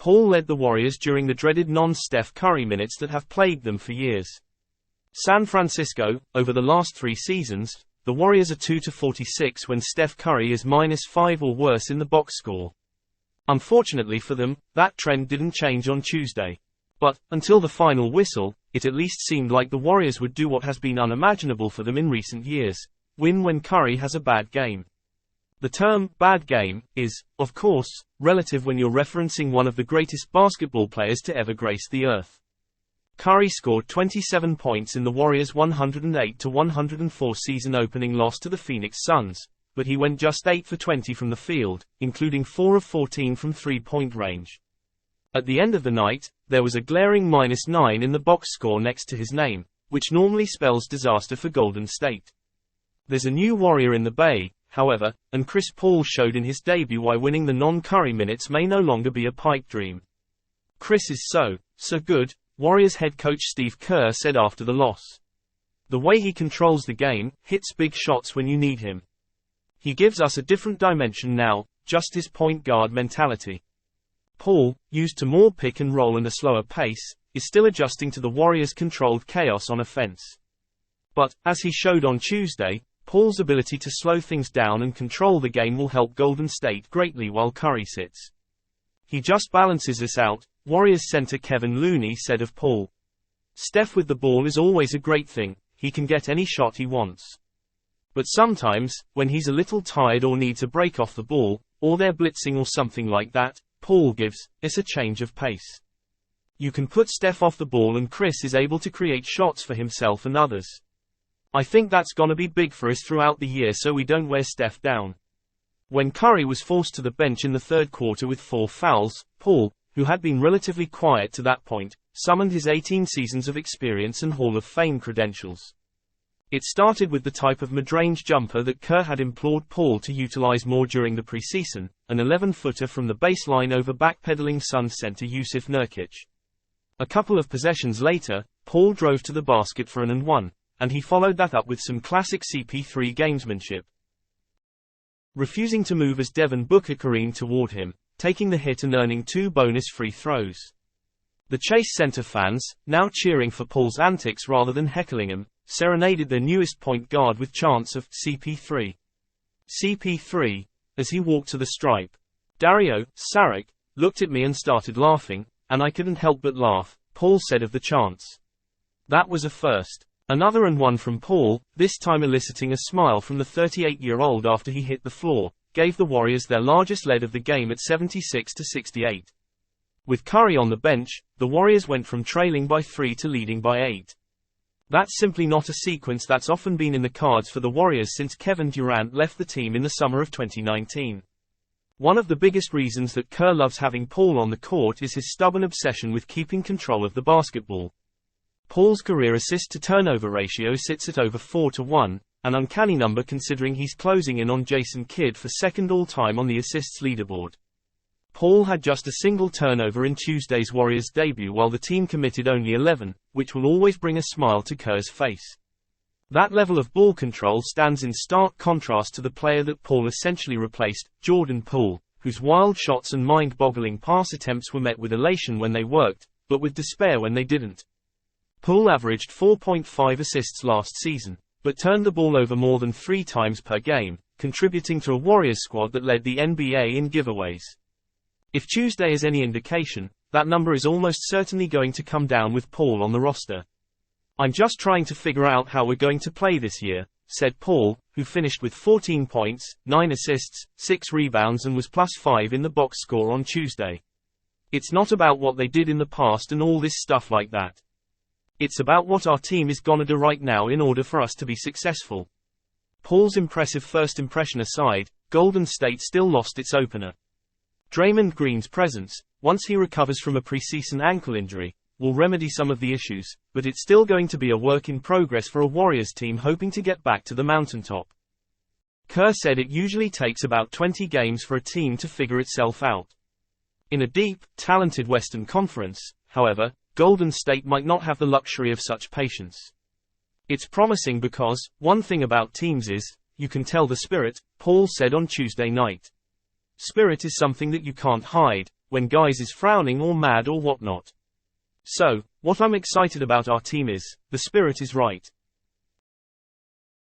Paul led the Warriors during the dreaded non-Steph Curry minutes that have plagued them for years. San Francisco, over the last 3 seasons, the Warriors are 2-46 when Steph Curry is -5 or worse in the box score. Unfortunately for them, that trend didn't change on Tuesday. But, until the final whistle, it at least seemed like the Warriors would do what has been unimaginable for them in recent years: win when Curry has a bad game. The term, bad game, is, of course, relative when you're referencing one of the greatest basketball players to ever grace the earth. Curry scored 27 points in the Warriors' 108-104 season-opening loss to the Phoenix Suns, but he went just 8 for 20 from the field, including 4 of 14 from three-point range. At the end of the night, there was a glaring -9 in the box score next to his name, which normally spells disaster for Golden State. There's a new Warrior in the Bay, however, and Chris Paul showed in his debut why winning the non-Curry minutes may no longer be a pipe dream. Chris is so good, Warriors head coach Steve Kerr said after the loss. The way he controls the game, hits big shots when you need him. He gives us a different dimension now, just his point guard mentality. Paul, used to more pick and roll and a slower pace, is still adjusting to the Warriors' controlled chaos on offense. But, as he showed on Tuesday, Paul's ability to slow things down and control the game will help Golden State greatly while Curry sits. He just balances us out, Warriors center Kevin Looney said of Paul. Steph with the ball is always a great thing, he can get any shot he wants. But sometimes, when he's a little tired or needs a break off the ball, or they're blitzing or something like that, Paul gives us a change of pace. You can put Steph off the ball and Chris is able to create shots for himself and others. I think that's gonna be big for us throughout the year so we don't wear Steph down. When Curry was forced to the bench in the third quarter with 4 fouls, Paul, who had been relatively quiet to that point, summoned his 18 seasons of experience and Hall of Fame credentials. It started with the type of mid-range jumper that Kerr had implored Paul to utilize more during the preseason, an 11-footer from the baseline over backpedaling Suns center Jusuf Nurkic. A couple of possessions later, Paul drove to the basket for an and one, and he followed that up with some classic CP3 gamesmanship. Refusing to move as Devin Booker careened toward him, taking the hit and earning 2 bonus free throws. The Chase Center fans, now cheering for Paul's antics rather than heckling him, serenaded their newest point guard with chants of CP3. CP3, as he walked to the stripe. Dario Saric looked at me and started laughing, and I couldn't help but laugh, Paul said of the chants. That was a first. Another and one from Paul, this time eliciting a smile from the 38-year-old after he hit the floor, gave the Warriors their largest lead of the game at 76-68. With Curry on the bench, the Warriors went from trailing by 3 to leading by 8. That's simply not a sequence that's often been in the cards for the Warriors since Kevin Durant left the team in the summer of 2019. One of the biggest reasons that Kerr loves having Paul on the court is his stubborn obsession with keeping control of the basketball. Paul's career assist-to-turnover ratio sits at over 4-1, an uncanny number considering he's closing in on Jason Kidd for second all-time on the assists leaderboard. Paul had just a single turnover in Tuesday's Warriors debut while the team committed only 11, which will always bring a smile to Kerr's face. That level of ball control stands in stark contrast to the player that Paul essentially replaced, Jordan Poole, whose wild shots and mind-boggling pass attempts were met with elation when they worked, but with despair when they didn't. Poole averaged 4.5 assists last season, but turned the ball over more than 3 times per game, contributing to a Warriors squad that led the NBA in giveaways. If Tuesday is any indication, that number is almost certainly going to come down with Paul on the roster. I'm just trying to figure out how we're going to play this year, said Paul, who finished with 14 points, 9 assists, 6 rebounds and was +5 in the box score on Tuesday. It's not about what they did in the past and all this stuff like that. It's about what our team is gonna do right now in order for us to be successful. Paul's impressive first impression aside, Golden State still lost its opener. Draymond Green's presence, once he recovers from a preseason ankle injury, will remedy some of the issues, but it's still going to be a work in progress for a Warriors team hoping to get back to the mountaintop. Kerr said it usually takes about 20 games for a team to figure itself out. In a deep, talented Western Conference, however, Golden State might not have the luxury of such patience. It's promising because, one thing about teams is, you can tell the spirit, Paul said on Tuesday night. Spirit is something that you can't hide, when guys is frowning or mad or whatnot. So, what I'm excited about our team is, the spirit is right.